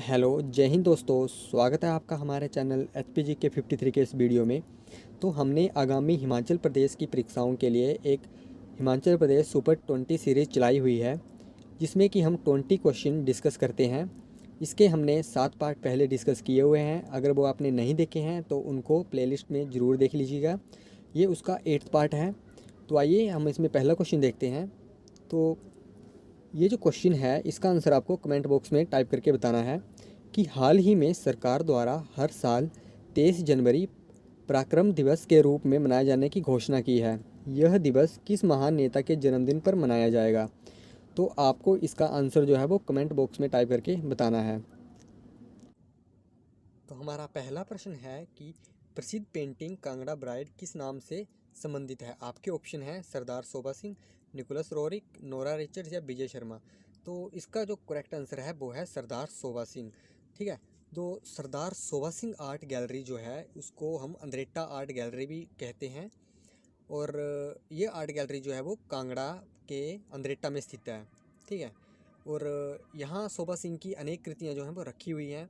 Hello, जय हिंद दोस्तों। स्वागत है आपका हमारे चैनल एचपीजी के 53 के इस वीडियो में। तो हमने आगामी हिमाचल प्रदेश की परीक्षाओं के लिए एक हिमाचल प्रदेश सुपर 20 सीरीज़ चलाई हुई है, जिसमें कि हम 20 क्वेश्चन डिस्कस करते हैं। इसके हमने 7 पार्ट पहले डिस्कस किए हुए हैं। अगर वो आपने नहीं देखे हैं तो उनको प्लेलिस्ट में ज़रूर देख लीजिएगा। ये उसका 8th पार्ट है। तो आइए हम इसमें पहला क्वेश्चन देखते हैं। तो ये जो क्वेश्चन है, इसका आंसर आपको कमेंट बॉक्स में टाइप करके बताना है कि हाल ही में सरकार द्वारा हर साल 23 जनवरी पराक्रम दिवस के रूप में मनाए जाने की घोषणा की है। यह दिवस किस महान नेता के जन्मदिन पर मनाया जाएगा? तो आपको इसका आंसर जो है वो कमेंट बॉक्स में टाइप करके बताना है। तो हमारा पहला प्रश्न है कि प्रसिद्ध पेंटिंग कांगड़ा ब्राइड किस नाम से संबंधित है? आपके ऑप्शन हैं Sardar Shobha Singh, Nicholas Roerich, Nora Richards या विजय शर्मा। तो इसका जो करेक्ट आंसर है वो है सरदार शोभा सिंह। ठीक है। तो सरदार शोभा सिंह आर्ट गैलरी जो है उसको हम अंद्रेटा आर्ट गैलरी भी कहते हैं। और ये आर्ट गैलरी जो है वो कांगड़ा के अंद्रेटा में स्थित है। ठीक है। और यहाँ शोभा सिंह की अनेक कृतियाँ जो हैं वो रखी हुई हैं।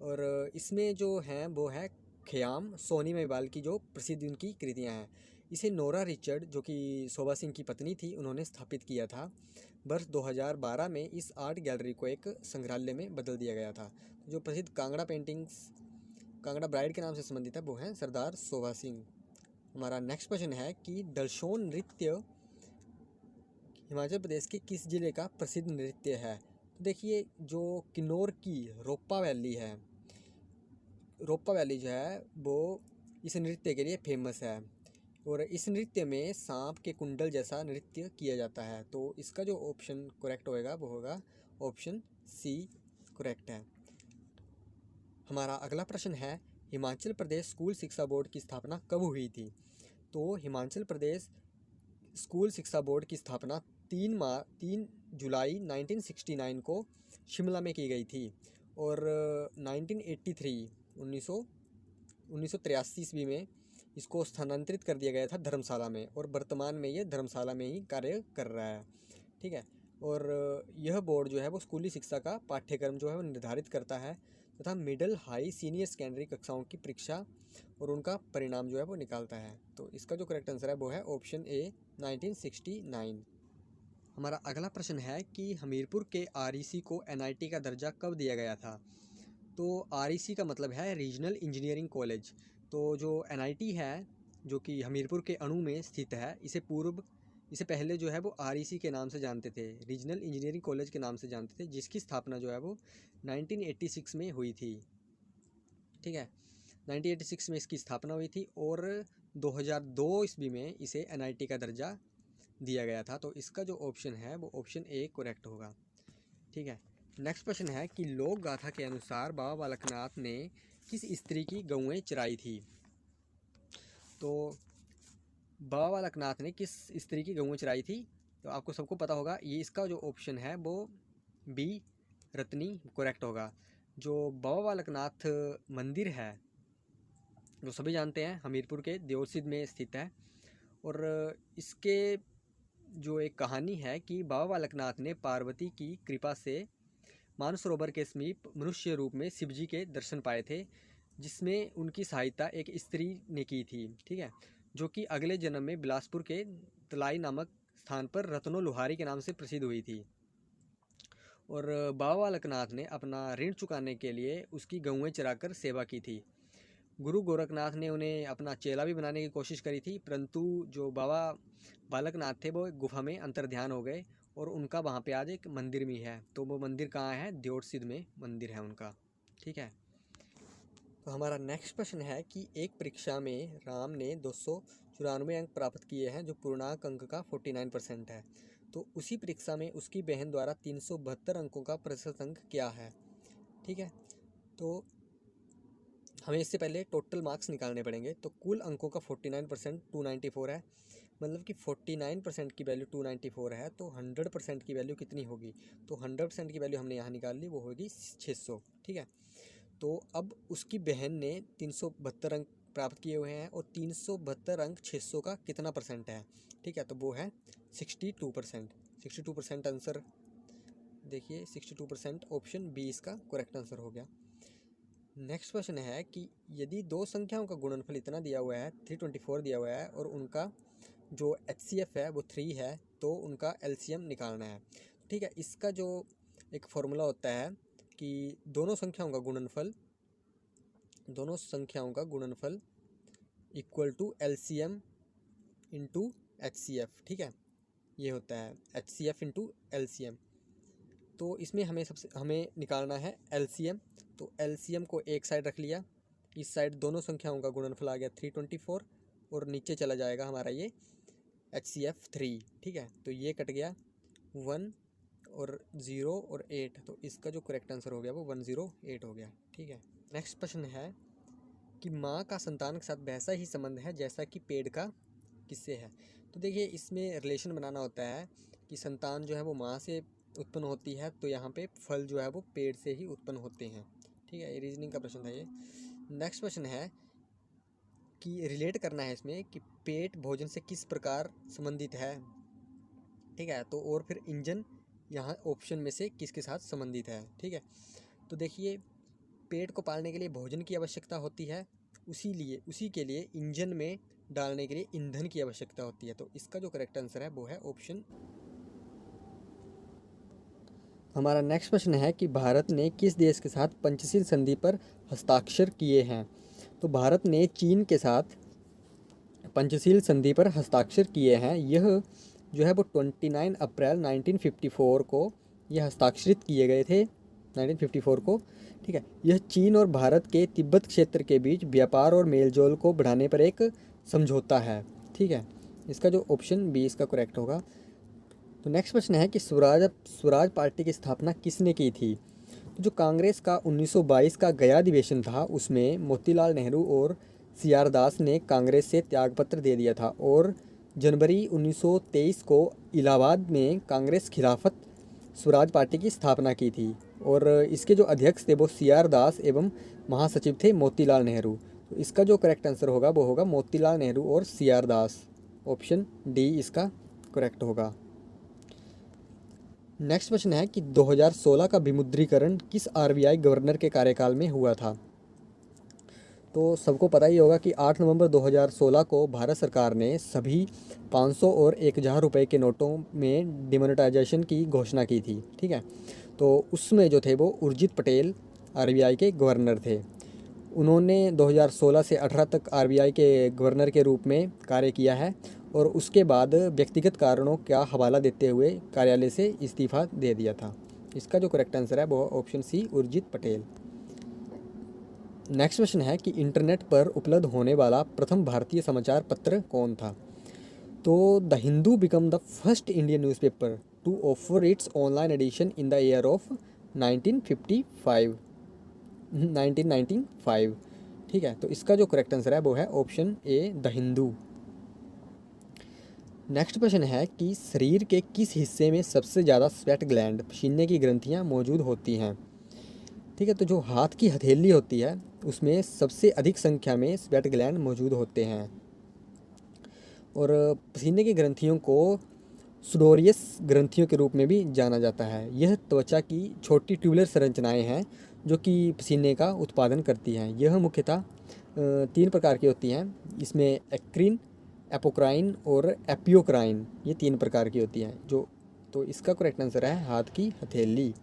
और इसमें जो हैं वो है ख़याम सोनी महिवाल की जो प्रसिद्ध उनकी कृतियाँ हैं। इसे नोरा रिचर्ड जो कि शोभा सिंह की पत्नी थी, उन्होंने स्थापित किया था। वर्ष 2012 में इस आर्ट गैलरी को एक संग्रहालय में बदल दिया गया था। जो प्रसिद्ध कांगड़ा पेंटिंग्स कांगड़ा ब्राइड के नाम से संबंधित है वो हैं सरदार शोभा सिंह। हमारा नेक्स्ट क्वेश्चन है कि दर्शोन नृत्य हिमाचल प्रदेश के किस जिले का प्रसिद्ध नृत्य है? तो देखिए, जो किन्नौर की रोप्पा वैली है, रोप्पा वैली जो है वो इस नृत्य के लिए फेमस है। और इस नृत्य में सांप के कुंडल जैसा नृत्य किया जाता है। तो इसका जो ऑप्शन करेक्ट होएगा वो होगा ऑप्शन सी करेक्ट है। हमारा अगला प्रश्न है हिमाचल प्रदेश स्कूल शिक्षा बोर्ड की स्थापना कब हुई थी? तो हिमाचल प्रदेश स्कूल शिक्षा बोर्ड की स्थापना 3 जुलाई 1969 को शिमला में की गई थी। और 1983 1983 ईस्वी में इसको स्थानांतरित कर दिया गया था धर्मशाला में, और वर्तमान में ये धर्मशाला में ही कार्य कर रहा है। ठीक है। और यह बोर्ड जो है वो स्कूली शिक्षा का पाठ्यक्रम जो है वो निर्धारित करता है तथा मिडिल हाई सीनियर सेकेंडरी कक्षाओं की परीक्षा और उनका परिणाम जो है वो निकालता है। तो इसका जो करेक्ट आंसर है वो है ऑप्शन ए 1969। हमारा अगला प्रश्न है कि हमीरपुर के आरईसी को एनआईटी का दर्जा कब दिया गया था? तो आरईसी का मतलब है रीजनल इंजीनियरिंग कॉलेज। तो जो एनआईटी है जो कि हमीरपुर के अणु में स्थित है, इसे पहले जो है वो आरईसी के नाम से जानते थे, रीजनल इंजीनियरिंग कॉलेज के नाम से जानते थे, जिसकी स्थापना जो है वो 1986 में हुई थी। ठीक है। 1986 में इसकी स्थापना हुई थी और 2002 ईस्वी में इसे एनआईटी का दर्जा दिया गया था। तो इसका जो ऑप्शन है वो ऑप्शन ए करेक्ट होगा। ठीक है। नेक्स्ट प्रश्न है कि लोक गाथा के अनुसार बाबा बालकनाथ ने किस स्त्री की गौएं चराई थी? तो बाबा बालकनाथ ने किस स्त्री की गौएं चराई थी? तो आपको सबको पता होगा, ये इसका जो ऑप्शन है वो बी रत्नी करेक्ट होगा। जो बाबा बालकनाथ मंदिर है जो सभी जानते हैं हमीरपुर के देवसिद्ध में स्थित है। और इसके जो एक कहानी है कि बाबा बालकनाथ ने पार्वती की कृपा से मानसरोवर के समीप मनुष्य रूप में शिवजी के दर्शन पाए थे, जिसमें उनकी सहायता एक स्त्री ने की थी। ठीक है। जो कि अगले जन्म में बिलासपुर के तलाई नामक स्थान पर रत्नो लुहारी के नाम से प्रसिद्ध हुई थी। और बाबा बालकनाथ ने अपना ऋण चुकाने के लिए उसकी गौएं चराकर सेवा की थी। गुरु गोरखनाथ ने उन्हें अपना चेला भी बनाने की कोशिश करी थी, परंतु जो बाबा बालकनाथ थे वो एक गुफा में अंतर्ध्यान हो गए और उनका वहाँ पे आज एक मंदिर भी है। तो वो मंदिर कहाँ है? देवसिद्ध में मंदिर है उनका। ठीक है। तो हमारा नेक्स्ट प्रश्न है कि एक परीक्षा में राम ने 294 अंक प्राप्त किए हैं, जो पूर्णांक अंक का 49% है। तो उसी परीक्षा में उसकी बहन द्वारा 372 अंकों का प्रतिशत अंक क्या है? ठीक है। तो हमें इससे पहले टोटल मार्क्स निकालने पड़ेंगे। तो कुल अंकों का 49% 294 है, मतलब कि 49% की वैल्यू 294 है, तो 100% की वैल्यू कितनी होगी? तो 100% की वैल्यू हमने यहाँ निकाल ली, वो होगी 600। ठीक है। तो अब उसकी बहन ने 372 अंक प्राप्त किए हुए हैं और 372 अंक 600 का कितना परसेंट है? ठीक है। तो वो है 62%। 62% आंसर देखिए 62% ऑप्शन बी इसका करेक्ट आंसर हो गया। नेक्स्ट क्वेश्चन है कि यदि दो संख्याओं का गुणनफल इतना दिया हुआ है 324 दिया हुआ है और उनका जो HCF है वो 3 है तो उनका LCM निकालना है। ठीक है, इसका जो एक फॉर्मूला होता है कि दोनों संख्याओं का गुणनफल equal to LCM into HCF। ठीक है, ये होता है HCF इंटू LCM। तो इसमें हमें निकालना है LCM। तो LCM को एक साइड रख लिया, इस साइड दोनों संख्याओं का गुणनफल आ गया 324 और नीचे चला जाएगा हमारा ये HCF 3। ठीक है, तो ये कट गया 1 और 0 और 8, तो इसका जो करेक्ट आंसर हो गया वो 108 हो गया। ठीक है, नेक्स्ट प्रश्न है कि माँ का संतान के साथ वैसा ही संबंध है जैसा कि पेड़ का किससे है। तो देखिए इसमें रिलेशन बनाना होता है कि संतान जो है वो माँ से उत्पन्न होती है, तो यहाँ पे फल जो है वो पेड़ से ही उत्पन्न होते हैं। ठीक है, ये रीजनिंग का प्रश्न था ये। नेक्स्ट प्रश्न है कि रिलेट करना है इसमें कि पेट भोजन से किस प्रकार संबंधित है। ठीक है, तो और फिर इंजन यहाँ ऑप्शन में से किसके साथ संबंधित है। ठीक है, तो देखिए पेट को पालने के लिए भोजन की आवश्यकता होती है, उसी के लिए इंजन में डालने के लिए ईंधन की आवश्यकता होती है। तो इसका जो करेक्ट आंसर है वो है ऑप्शन। हमारा नेक्स्ट प्रश्न है कि भारत ने किस देश के साथ पंचशील संधि पर हस्ताक्षर किए हैं। तो भारत ने चीन के साथ पंचशील संधि पर हस्ताक्षर किए हैं। यह जो है वो 29 अप्रैल 1954 को यह हस्ताक्षरित किए गए थे, 1954 को। ठीक है, यह चीन और भारत के तिब्बत क्षेत्र के बीच व्यापार और मेलजोल को बढ़ाने पर एक समझौता है। ठीक है, इसका जो ऑप्शन बी इसका करेक्ट होगा। तो नेक्स्ट प्रश्न है कि स्वराज पार्टी की स्थापना किसने की थी। तो जो कांग्रेस का 1922 का गया अधिवेशन था उसमें मोतीलाल नेहरू और CR दास ने कांग्रेस से त्यागपत्र दे दिया था और जनवरी 1923 को इलाहाबाद में कांग्रेस खिलाफत स्वराज पार्टी की स्थापना की थी और इसके जो अध्यक्ष थे वो CR दास एवं महासचिव थे मोतीलाल नेहरू। तो इसका जो करेक्ट आंसर होगा वो होगा मोतीलाल नेहरू और CR दास, ऑप्शन डी इसका करेक्ट होगा। नेक्स्ट प्रश्न है कि 2016 का विमुद्रीकरण किस RBI गवर्नर के कार्यकाल में हुआ था। तो सबको पता ही होगा कि 8 नवंबर 2016 को भारत सरकार ने सभी 500 और 1000 रुपये के नोटों में डिमोनेटाइजेशन की घोषणा की थी। ठीक है, तो उसमें जो थे वो उर्जित पटेल RBI के गवर्नर थे। उन्होंने 2016 से 18 तक RBI के गवर्नर के रूप में कार्य किया है और उसके बाद व्यक्तिगत कारणों का हवाला देते हुए कार्यालय से इस्तीफा दे दिया था। इसका जो करेक्ट आंसर है वो option C Urjit Patel. Next question है कि इंटरनेट पर उपलब्ध होने वाला प्रथम भारतीय समाचार पत्र कौन था। तो the Hindu become the first Indian newspaper to offer its online edition in the year of 1995। ठीक है, तो इसका जो करेक्ट आंसर है वो है option A the Hindu. Next प्रश्न है कि शरीर के किस हिस्से में सबसे ज़्यादा स्वेट ग्लैंड पसीने की ग्रंथियाँ मौजूद होती हैं। ठीक है, तो जो हाथ की हथेली होती है उसमें सबसे अधिक संख्या में स्वेट ग्लैंड मौजूद होते हैं और पसीने की ग्रंथियों को सुडोरियस ग्रंथियों के रूप में भी जाना जाता है। यह त्वचा की छोटी ट्यूबुलर संरचनाएं हैं जो कि पसीने का उत्पादन करती हैं। यह मुख्यतः 3 प्रकार की होती हैं, इसमें एक्रिन, एपोक्राइन और एपियोक्राइन, ये 3 प्रकार की होती हैं। तो इसका करेक्ट आंसर है हाथ की हथेली।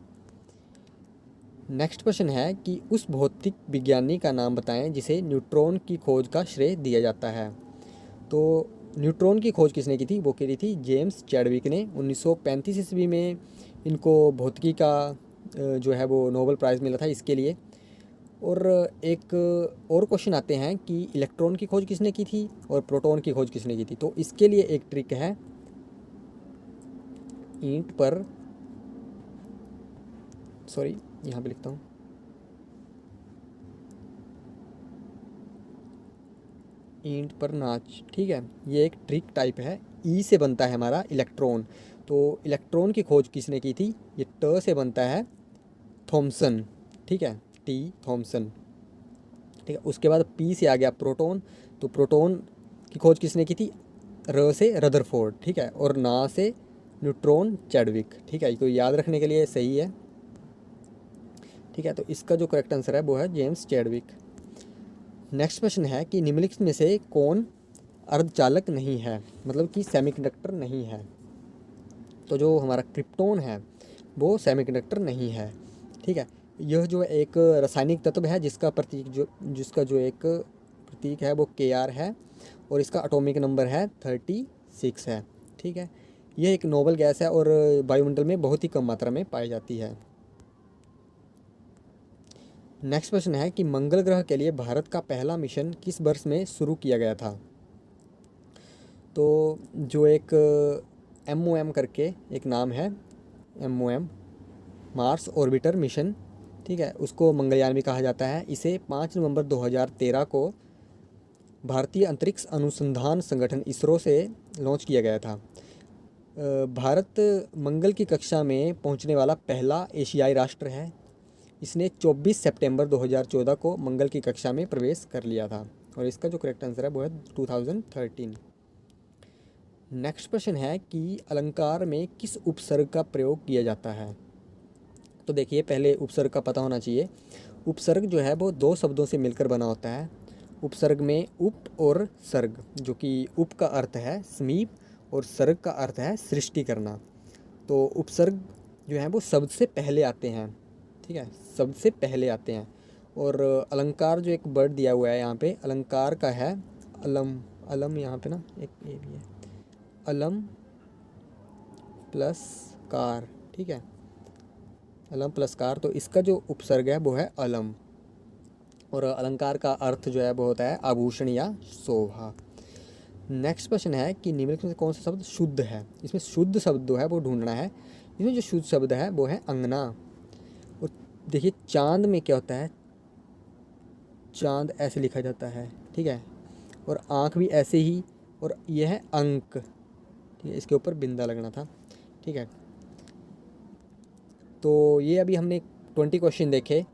नेक्स्ट प्रश्न है कि उस भौतिक विज्ञानी का नाम बताएं जिसे न्यूट्रॉन की खोज का श्रेय दिया जाता है। तो न्यूट्रॉन की खोज किसने की थी, वो करी थी जेम्स चैडविक ने। 1935 ईस्वी में इनको भौतिकी का जो है वो नोबेल प्राइज़ मिला था इसके लिए। और एक और क्वेश्चन आते हैं कि इलेक्ट्रॉन की खोज किसने की थी और प्रोटॉन की खोज किसने की थी। तो इसके लिए एक ट्रिक है, ईंट पर यहाँ पे लिखता हूँ, ईंट पर नाच। ठीक है, ये एक ट्रिक टाइप है। ई से बनता है हमारा इलेक्ट्रॉन, तो इलेक्ट्रॉन की खोज किसने की थी, ये ट से बनता है थॉमसन। ठीक है, टी थॉमसन। ठीक है, उसके बाद पी से आ गया प्रोटॉन, तो प्रोटॉन की खोज किसने की थी, र से रदरफोर्ड। ठीक है, और ना से न्यूट्रॉन चैडविक। ठीक है, तो याद रखने के लिए सही है। ठीक है, तो इसका जो करेक्ट आंसर है वो है जेम्स चैडविक। नेक्स्ट क्वेश्चन है कि निम्नलिखित में से कौन अर्धचालक नहीं है, मतलब कि सेमीकंडक्टर नहीं है। तो जो हमारा क्रिप्टॉन है वो सेमीकंडक्टर नहीं है। ठीक है, यह जो एक रासायनिक तत्व है जिसका जो एक प्रतीक है वो Kr है और इसका एटॉमिक नंबर है 36 है। ठीक है, यह एक नोबल गैस है और वायुमंडल में बहुत ही कम मात्रा में पाई जाती है। नेक्स्ट क्वेश्चन है कि मंगल ग्रह के लिए भारत का पहला मिशन किस वर्ष में शुरू किया गया था। तो जो एक MOM करके एक नाम है, MOM मार्स ऑर्बिटर मिशन, ठीक है, उसको मंगलयान भी कहा जाता है। इसे 5 नवंबर 2013 को भारतीय अंतरिक्ष अनुसंधान संगठन इसरो से लॉन्च किया गया था। भारत मंगल की कक्षा में पहुंचने वाला पहला एशियाई राष्ट्र है। इसने 24 सितंबर 2014 को मंगल की कक्षा में प्रवेश कर लिया था और इसका जो करेक्ट आंसर है वो है 2013। नेक्स्ट क्वेश्चन है कि अलंकार में किस उपसर्ग का प्रयोग किया जाता है। तो देखिए, पहले उपसर्ग का पता होना चाहिए। उपसर्ग जो है वो दो शब्दों से मिलकर बना होता है। उपसर्ग में उप और सर्ग, जो कि उप का अर्थ है समीप और सर्ग का अर्थ है सृष्टि करना। तो उपसर्ग जो है वो शब्द से पहले आते हैं। ठीक है, शब्द से पहले आते हैं। और अलंकार जो एक वर्ड दिया हुआ है यहाँ पे, अलंकार का है अलम। अलम यहाँ पे ना एक ये भी है, अलम प्लस कार। ठीक है, अलम प्लस कार, तो इसका जो उपसर्ग है वो है अलम। और अलंकार का अर्थ जो है वो होता है आभूषण या शोभा। नेक्स्ट क्वेश्चन है कि निम्नलिखित में से कौन सा शब्द शुद्ध है। इसमें शुद्ध शब्द जो है वो ढूंढना है। इसमें जो शुद्ध शब्द है वो है अंगना। और देखिए, चांद में क्या होता है, चांद ऐसे लिखा जाता है। ठीक है, और आँख भी ऐसे ही, और यह है अंक। ठीक है, इसके ऊपर बिंदा लगना था। ठीक है, तो ये अभी हमने 20 क्वेश्चन देखे।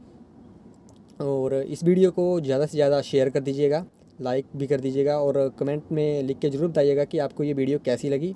और इस वीडियो को ज़्यादा से ज़्यादा शेयर कर दीजिएगा, लाइक भी कर दीजिएगा और कमेंट में लिख के ज़रूर बताइएगा कि आपको ये वीडियो कैसी लगी।